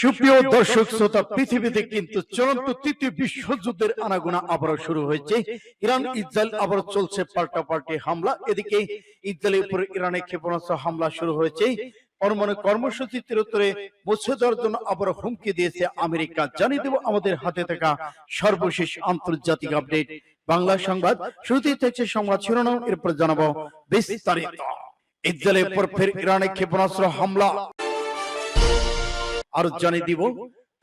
সুপ্রিয় দর্শক শ্রোতা, পৃথিবীতে কিন্তু চলন্ত তৃতীয় বিশ্বযুদ্ধের আনাগোনা আবারও শুরু হয়েছে। ইরান ইসরায়েল আবারও চলছে পাল্টাপাল্টি হামলা। এদিকে ইসরায়েলের উপর ইরানের ক্ষেপণাস্ত্র হামলা শুরু হয়েছে। পরমাণু কর্মসূচি তিরস্কারে মুছে দেওয়ার জন্য আবারও হুমকি দিয়েছে আমেরিকা। জানিয়ে দেব আমাদের হাতে থাকা সর্বশেষ আন্তর্জাতিক আপডেট। বাংলা সংবাদ শুরুতেই থাকছে সংবাদ শিরোনাম, এরপর জানাবো বিস্তারিত। ইসরায়েলের উপর ফের ইরানের ক্ষেপণাস্ত্র হামলা। আর জানিয়ে দিব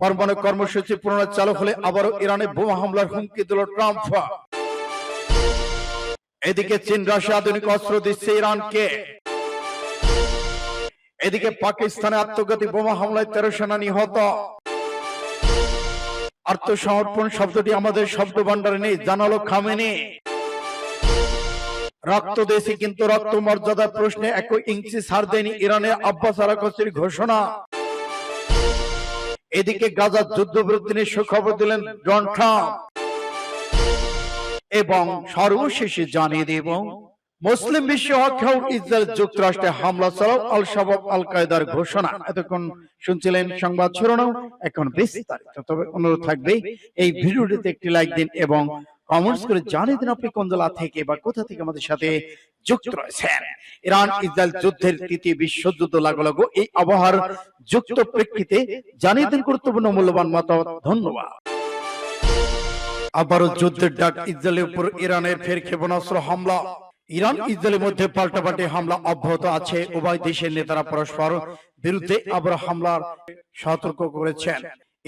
পরমাণু কর্মসূচি পুনরায় চালু হলে আবারও ইরানে বোমা হামলার হুমকি দিল ট্রাম্প। এদিকে চীন রাশিয়া আধুনিক অস্ত্র দিচ্ছে ইরানকে। এদিকে পাকিস্তানে আত্মঘাতী বোমা হামলায় 13 সেনা নিহত। আত্মসমর্পণ শব্দটি আমাদের শব্দ ভান্ডারে নেই, জানালো খামেনি। রক্ত দেশে কিন্তু রক্ত মর্যাদার প্রশ্নে 1 ইঞ্চি ছাড় দেয়নি ইরানের আব্বাস আরাকচির ঘোষণা। এদিকে গাজার যুদ্ধবিরতি নিয়ে সুখবর দিলেন ডোনাল্ড ট্রাম্প। এবং সর্বশেষে জানিয়ে দেব মুসলিম বিশ্ব হকহাউ ইসরায়েল যুক্তরাষ্ট্রে হামলা চালাও আল শাবাব আল কায়দার ঘোষণা। এতক্ষণ শুনছিলেন সংবাদ শিরোনাম, এখন বিস্তারিত। তবে অনুরোধ থাকবে এই ভিডিওটিতে একটি লাইক দিন এবং কমেন্টস করে জানিয়ে দিন আপনি কোন জেলা থেকে বা কোথা থেকে আমাদের সাথে যুক্ত রয়েছেন। ইরান ইসরায়েল যুদ্ধের তৃতীয় বিশ্বযুদ্ধ লাগো এই আবহাওয়ার যুক্ত প্রেক্ষিতে জানিয়ে দিন গুরুত্বপূর্ণ মূল্যবান মতামত। ধন্যবাদ। আবারও যুদ্ধের ডাক, ইসরায়েলের উপর ইরানের ফের ক্ষেপণাস্ত্র হামলা। ইরান ইসরায়েলের মধ্যে পাল্টাপাল্টি হামলা অব্যাহত আছে। উভয় দেশের নেতারা পরস্পর বিরুদ্ধে আবার হামলার সতর্ক করেছেন।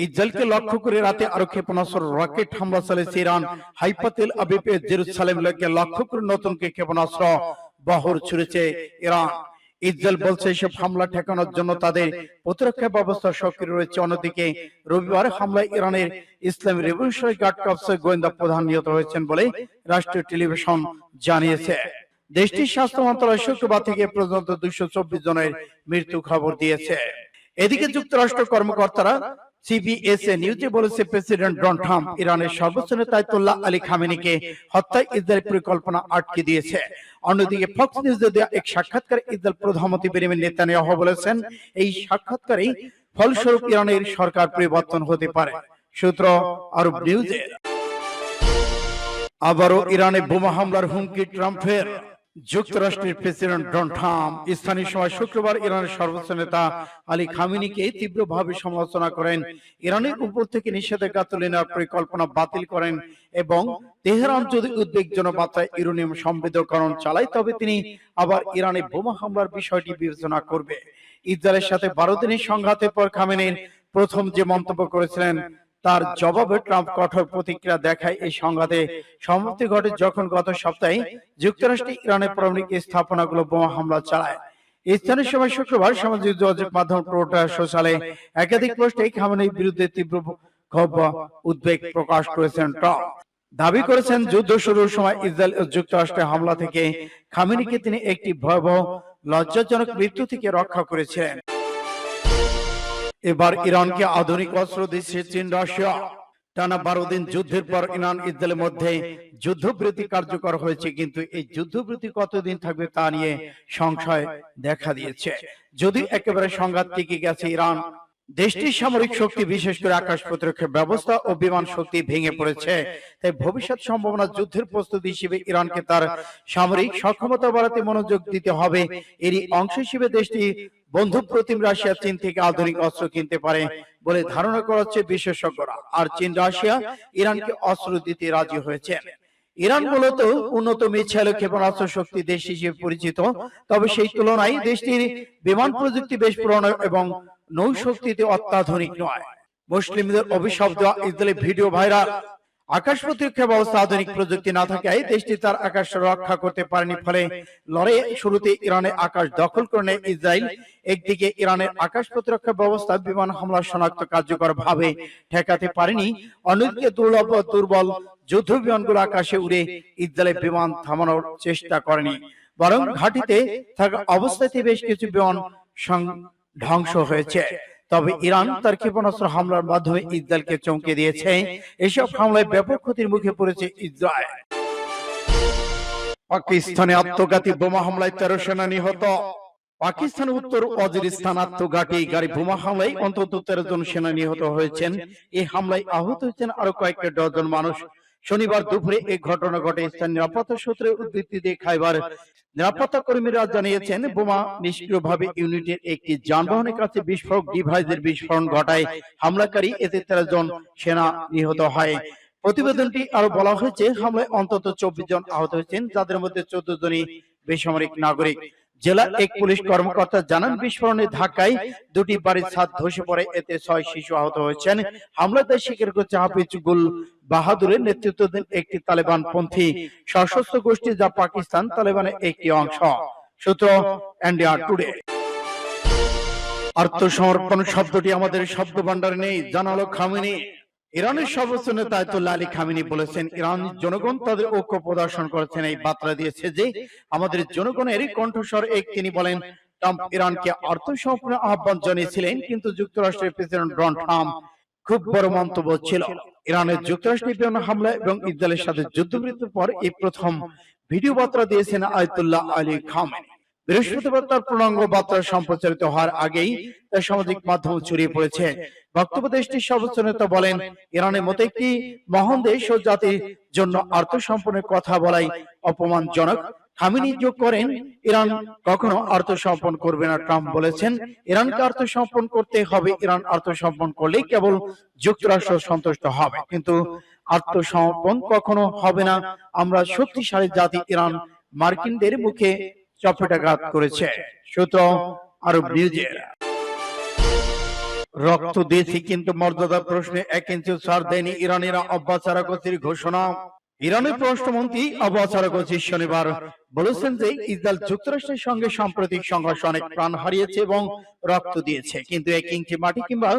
ইসরায়েলকে লক্ষ্য করে রাতে আরো ক্ষেপণাস্ত্র রকেট হামলা চালিয়েছে ইরান। হাইফা, তেল আবিব, জেরুসালেমকে লক্ষ্য করে নতুন ক্ষেপণাস্ত্র বহর ছুড়েছে ইরান। ইসরায়েল বলছে এসব হামলা ঠেকানোর জন্য তাদের প্রতিরক্ষা ব্যবস্থা সক্রিয় রয়েছে। অন্যদিকে রবিবার হামলায় ইরানের ইসলামী রেভলিউশনারি গার্ড কর্পসের গোয়েন্দা প্রধান নিহত হয়েছেন বলে রাষ্ট্রীয় টেলিভিশন জানিয়েছে। দেশটির স্বাস্থ্য মন্ত্রণালয় শুক্রবার থেকে পর্যন্ত 224 জনের মৃত্যু খবর দিয়েছে। এদিকে যুক্তরাষ্ট্র কর্মকর্তারা সিবিএস নিউজে বলেছে প্রেসিডেন্ট ডোনাল্ড ট্রাম্প ইরানের সর্বোচ্চ নেতা আয়াতুল্লাহ আলী খামেনিকে হত্যায় ইসরায়েলের পরিকল্পনা আটকে দিয়েছে। অন্যদিকে ফক্স নিউজে দেওয়া এক সাক্ষাৎকারে ইসরায়েল প্রধানমন্ত্রী বেনিয়ামিন নেতানিয়াহু বলেছেন এই সাক্ষাৎকারে ফলস্বরূপ ইরানের সরকার পরিবর্তন হতে পারে। সূত্র আরব নিউজের। আবারও ইরানে বোমা হামলার হুমকি ট্রাম্পের। যুক্তরাষ্ট্রের প্রেসিডেন্ট ডোনাল্ড ট্রাম্প স্থানীয় সময় শুক্রবার ইরানের সর্বোচ্চ নেতা আলী খামেনিকে তীব্রভাবে সমালোচনা করেন। ইরানের উপর থেকে নিষেধাজ্ঞা তুলে নেওয়ার পরিকল্পনা বাতিল করেন এবং তেহরান যদি উদ্বেগজনক মাত্রায় ইউরেনিয়াম সমৃদ্ধকরণ চালায় তবে তিনি আবার ইরানে বোমা হামলার বিষয়টি বিবেচনা করবে। ইসরায়েলের সাথে 12 দিনের সংঘাতের পর খামেনির প্রথম যে মন্তব্য করেছিলেন তার জবাবে ট্রাম্প কঠোর প্রতিক্রিয়া দেখায়। এই সংঘাতে সমাপ্তি ঘটে যখন গত সপ্তাহে যুক্তরাষ্ট্রে ইরানের পারমাণবিক স্থাপনাগুলো বোমা হামলা চালায়। স্থানীয় সময় শুক্রবার সামাজিক যোগাযোগ মাধ্যম টুইটার সোশ্যালে একাধিক পোস্টে খামেনির বিরুদ্ধে তীব্র ক্ষোভ উদ্বেগ প্রকাশ করেছেন ট্রাম্প। দাবি করেছেন যুদ্ধ শুরুর সময় ইসরায়েল ও যুক্তরাষ্ট্রের হামলা থেকে খামেনিকে তিনি একটি ভয়াবহ লজ্জাজনক মৃত্যু থেকে রক্ষা করেছেন। এবার ইরানকে আধুনিক অস্ত্র দিচ্ছে চীন রাশিয়া। টানা 12 দিন যুদ্ধের পর ইরান ইসরায়েলের মধ্যে যুদ্ধবিরতি কার্যকর হয়েছে, কিন্তু এই যুদ্ধবিরতি কতদিন থাকবে তা নিয়ে সংশয় দেখা দিয়েছে। যদি একেবারে সংঘাত টিকে গেছে ইরান দেশটির সামরিক শক্তি বিশেষ করে আকাশ প্রতিরক্ষা ব্যবস্থা ও বিমান শক্তি ভেঙে পড়েছে। তাই ভবিষ্যৎ সম্ভাবনা যুদ্ধের প্রস্তুতি হিসেবে ইরানকে তার সামরিক সক্ষমতা বাড়াতে মনোযোগ দিতে হবে। এরই অংশ হিসেবে দেশটি বন্ধু প্রতিম রাশিয়া চীন থেকে আধুনিক অস্ত্র কিনতে পারে বলে ধারণা করা হচ্ছে বিশেষজ্ঞরা। আর চীন রাশিয়া ইরানকে অস্ত্র দিতে রাজি হয়েছে। ইরান মূলত উন্নত মিসাইল ক্ষেপণাস্ত্র শক্তি দেশ হিসেবে পরিচিত, তবে সেই তুলনায় দেশটির বিমান প্রযুক্তি বেশ পুরনো এবং নৌ শক্তিতে অত্যাধুনিক নয়। মুসলিমদের অভিশাপ দেওয়া ইসরায়েলের ভিডিও ভাইরাল। আকাশ প্রতিরক্ষা ব্যবস্থা আধুনিক প্রযুক্তি না থাকায় দেশটি তার আকাশ রক্ষা করতে পারেনি। ফলে লড়াইয়ে শুরুতে ইরানের আকাশ দখল করে নেয় ইসরায়েল। একদিকে ইরানের আকাশ প্রতিরক্ষা ব্যবস্থা বিমান হামলা শনাক্ত কার্যকর ভাবে ঠেকাতে পারেনি, অন্যদিকে দুর্বল যুদ্ধ বিমানগুলো আকাশে উড়ে ইসরায়েলের বিমান থামানোর চেষ্টা করেনি, বরং ঘাঁটিতে থাকা অবস্থাতে বেশ কিছু বিমান ধ্বংস হয়েছে। তবে ইরান তার ক্ষেপণাস্ত্র হামলার মাধ্যমে ইসরায়েলকে চমকে দিয়েছে। এসব হামলায় ব্যাপক ক্ষতির মুখে পড়েছে ইসরায়েল। পাকিস্তানে আত্মঘাতী বোমা হামলায় 13 সেনা নিহত। পাকিস্তানের উত্তর ওয়াজিরিস্তান আত্মঘাতী গাড়ি বোমা হামলায় অন্তত 13 জন সেনা নিহত হয়েছেন। এই হামলায় আহত হয়েছেন আরো কয়েকটা ডজন মানুষ। শনিবার দুপুরে এই ঘটনা ঘটে। স্থানীয় নিরাপত্তা সূত্রের উদ্ধৃতি দিয়ে খাইবার নিরাপত্তা কর্মীরা জানিয়েছেন, বোমা নিষ্ক্রিয়ভাবে ইউনিটের একটি যানবাহনের কাছে বিস্ফোরক ডিভাইসের বিস্ফোরণ ঘটায় হামলাকারী। এতে 13 জন সেনা নিহত হয়। প্রতিবেদনটি আরো বলা হয়েছে, হামলায় অন্তত 24 জন আহত হয়েছেন, যাদের মধ্যে 14 জনই বেসামরিক নাগরিক। জেলা এক পুলিশ কর্মকর্তা জানান, বিস্ফোরণের ধাক্কায় দুটি বাড়ির ছাদ ধসে পড়ে, এতে 6 শিশু আহত হয়েছেন। হামলাতে স্বীকার করছে হাফিজ গুল বাহাদুরের নেতৃত্বাধীন একটি তালেবান পন্থী সশস্ত্র গোষ্ঠী, যা পাকিস্তান তালেবানের একটি অংশ। সূত্র ইন্ডিয়া টুডে। আত্মসমর্পণ শব্দটি আমাদের শব্দ ভান্ডারে নেই, জানালো খামেনি। ইরানের সর্বোচ্চ নেতা আয়াতুল্লাহ আলী খামেনি বলেছেন, ইরান জনগণ তাদের ঐক্য প্রদর্শন করেছেন। এই বার্তা দিয়েছে যে আমাদের জনগণের কণ্ঠস্বর এক। তিনি বলেন, ট্রাম্প ইরানকে আত্মসমর্পণের আহ্বান জানিয়েছিলেন, কিন্তু যুক্তরাষ্ট্রের প্রেসিডেন্ট ডোনাল্ড ট্রাম্প খুব বড় মন্তব্য ছিল। ইরানের যুক্তরাষ্ট্রের বিমান হামলা এবং ইসরায়েলের সাথে যুদ্ধবিরতির পর এই প্রথম ভিডিও বার্তা দিয়েছেন আয়াতুল্লাহ আলী খামেনি। বৃহস্পতিবার তার পূর্ণাঙ্গ বার্তা সম্প্রচারিত হওয়ার আগেই তা সামাজিক মাধ্যমে ছড়িয়ে পড়েছে। বক্তব্য দেশটির সর্বোচ্চ নেতা বলেন, ইরানের মতো একটি মহান দেশ ও জাতির জন্য আত্মসমর্পণের কথা বলাই অপমানজনক। খামেনি যোগ করেন, ইরান কখনো আত্মসমর্পণ করবে না। ট্রাম্প বলেছেন, ইরানকে আত্মসমর্পণ করতে হবে। ইরান আত্মসমর্পণ করলেই কেবল যুক্তরাষ্ট্র সন্তুষ্ট হবে, কিন্তু আত্মসমর্পণ কখনো হবে না। আমরা শক্তিশালী জাতি। ইরান মার্কিনদের মুখে চপেটাঘাত করেছে। সূত্র আরব নিউজের। রক্ত দিয়েছি কিন্তু মর্যাদা প্রশ্নে 1 ইঞ্চি ছাড় দেয়নি ইরানিরা, আব্বাস আরাগচির ঘোষণা। ইরানের পররাষ্ট্রমন্ত্রী আব্বাস আরাগচি শনিবার বলেছেন যে ইসরায়েল যুক্তরাষ্ট্রের সঙ্গে সাম্প্রতিক সংঘর্ষে অনেক প্রাণ হারিয়েছে এবং রক্ত দিয়েছে, কিন্তু 1 ইঞ্চি মাটি কিংবা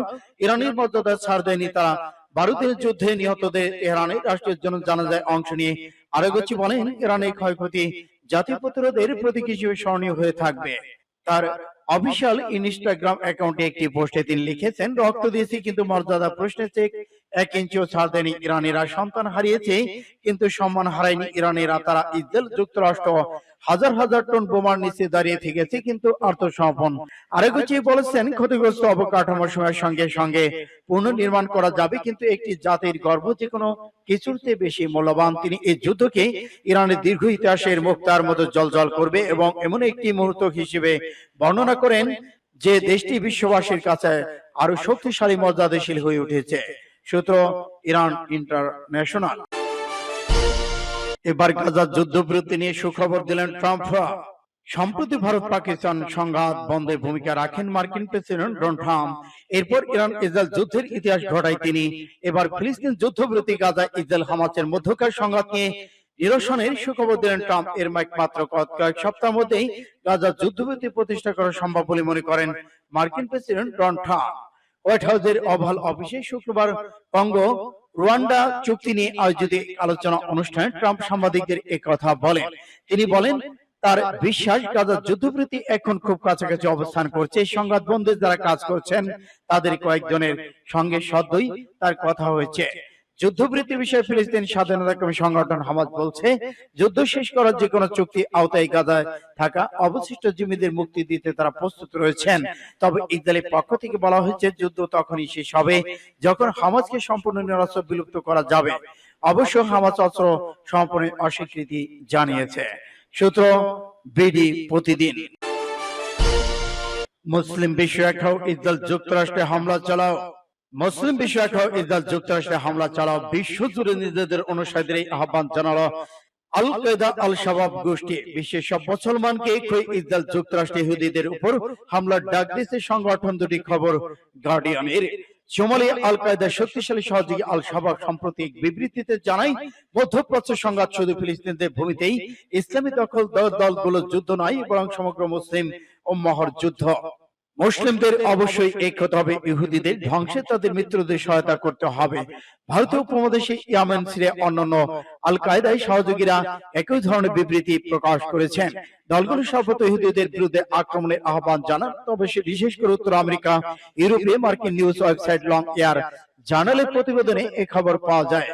ইরানের মর্যাদা ছাড় দেয়নি তারা। ভারতের যুদ্ধে নিহতদের তেহরানের রাষ্ট্রীয় জানাজায় অংশ নিয়ে আরাগচি বলেন, ইরানের ক্ষয়ক্ষতি জাতীয় প্রতিরোধের প্রতীক হিসেবে স্মরণীয় হয়ে থাকবে। তার অফিসিয়াল ইনস্টাগ্রাম অ্যাকাউন্টে একটি পোস্টে তিনি লিখেছেন, রক্ত দিয়েছি কিন্তু মর্যাদা প্রশ্নে চেক 1 ইঞ্চিও ছাড় দেয়নি ইরানিরা। সন্তান হারিয়েছে কিন্তু সম্মান হারায়নি ইরানিরা। তারা ইসরায়েল যুক্তরাষ্ট্র হাজার হাজার টন বোমার নিচে দাঁড়িয়ে থেকেছে কিন্তু আত্মসমর্পণ। আরাগচি বলেছেন, ক্ষতিগ্রস্ত অবকাঠামো সময়ের সঙ্গে সঙ্গে পুনর্নির্মাণ করা যাবে, কিন্তু একটি জাতির গর্ব যে কোনো কিছুর চেয়ে বেশি মূল্যবান। তিনি এই যুদ্ধকে ইরানের দীর্ঘ ইতিহাসের মুক্তার মতো জ্বলজ্বল করবে এবং এমন একটি মুহূর্ত হিসেবে বর্ণনা করেন যে দেশটি বিশ্ববাসীর কাছে আরো শক্তিশালী মর্যাদাশীল হয়ে উঠেছে। সূত্র ইরান ইন্টারন্যাশনাল। এবার গাজার যুদ্ধবিরতি নিয়ে সুখবর দিলেন ট্রাম্প। সম্প্রতি ভারত পাকিস্তান সংঘাত বন্ধে ভূমিকা রাখেন মার্কিন প্রেসিডেন্ট ডোনাল্ড ট্রাম্প। এরপর ইরান ইসরায়েল যুদ্ধের ইতিহাস ঘটায় তিনি। এবার ফিলিস্তিন যুদ্ধবিরতি, গাজা ইসরায়েল হামাসের মধ্যকার সংঘাত নিয়ে নিরসনের সুখবর দিলেন ট্রাম্প। এর মাত্র কয়েক সপ্তাহের মধ্যেই গাজা যুদ্ধবিরতি প্রতিষ্ঠা করা সম্ভব বলে মনে করেন মার্কিন প্রেসিডেন্ট ডোনাল্ড ট্রাম্প। হোয়াইট হাউসের ওভাল অফিসে শুক্রবার কঙ্গো রুয়ান্ডা চুক্তি নিয়ে আয়োজিত আলোচনা অনুষ্ঠানে ট্রাম্প সাংবাদিকদের একথা বলেন। তিনি বলেন, তার বিশ্বাস গাজা যুদ্ধবিরতি এখন খুব কাছাকাছি অবস্থান করছে। সংঘাত বন্ধে যারা কাজ করছেন তাদের কয়েকজনের সঙ্গে সদ্যই তার কথা হয়েছে। যুদ্ধবিরতি বিষয়ে ফিলিস্তিন স্বাধীনতাকামী সংগঠন হামাস বলছে, যুদ্ধ শেষ করার যে কোনো চুক্তি আওতায় গাজায় থাকা অবশিষ্ট জিম্মিদের মুক্তি দিতে তারা প্রস্তুত রয়েছেন। তবে ইসরায়েলের পক্ষ থেকে বলা হয়েছে, যুদ্ধ তখনই শেষ হবে যখন হামাসকে সম্পূর্ণ নিরস্ত্র বিলুপ্ত করা যাবে। অবশ্য হামাস অস্ত্র সমর্পণের অস্বীকৃতি জানিয়েছে। সূত্র বিডি প্রতিদিন। মুসলিম বিশ্ব একটাও ইসরায়েল যুক্তরাষ্ট্রে হামলা চালাও। মুসলিম বিশ্ব একটাও ইসরায়েল যুক্তরাষ্ট্রে হামলা চালাও। বিশ্বজুড়ে নিজেদের অনুসারীদের আহ্বান জানালো আল কায়দা আল শাবাব গোষ্ঠী। বিশ্বের সব মুসলমানকে ইসরায়েল যুক্তরাষ্ট্রে ইহুদিদের উপর হামলার ডাক দিয়েছে সংগঠন দুটি। খবর গার্ডিয়ানের। সোমালিয়া আল কায়দার শক্তিশালী সহযোগী আল শাবাব সম্প্রতি এক বিবৃতিতে জানায়, মধ্যপ্রাচ্য সংঘাত শুধু ফিলিস্তিনদের ভূমিতেই ইসলামী দখল দলগুলোর যুদ্ধ নয়, বরং সমগ্র মুসলিম উম্মাহর যুদ্ধ। মুসলিমদের অবশ্যই এক হতে হবে, ইহুদিদের ধ্বংসে তাদের মিত্রদের সহায়তা করতে হবে। ভারতীয় উপমহাদেশে ইয়েমেন, সিরিয়া অন্যান্য আল কায়দায় সহযোগীরা একই ধরনের বিবৃতি প্রকাশ করেছেন। দলগুলো সর্বত ইহুদিদের বিরুদ্ধে আক্রমণের আহ্বান জানান। তবে বিশেষ করে উত্তর আমেরিকা, ইউরোপে মার্কিন নিউজ ওয়েবসাইট লং এয়ার জার্নালের প্রতিবেদনে এ খবর পাওয়া যায়।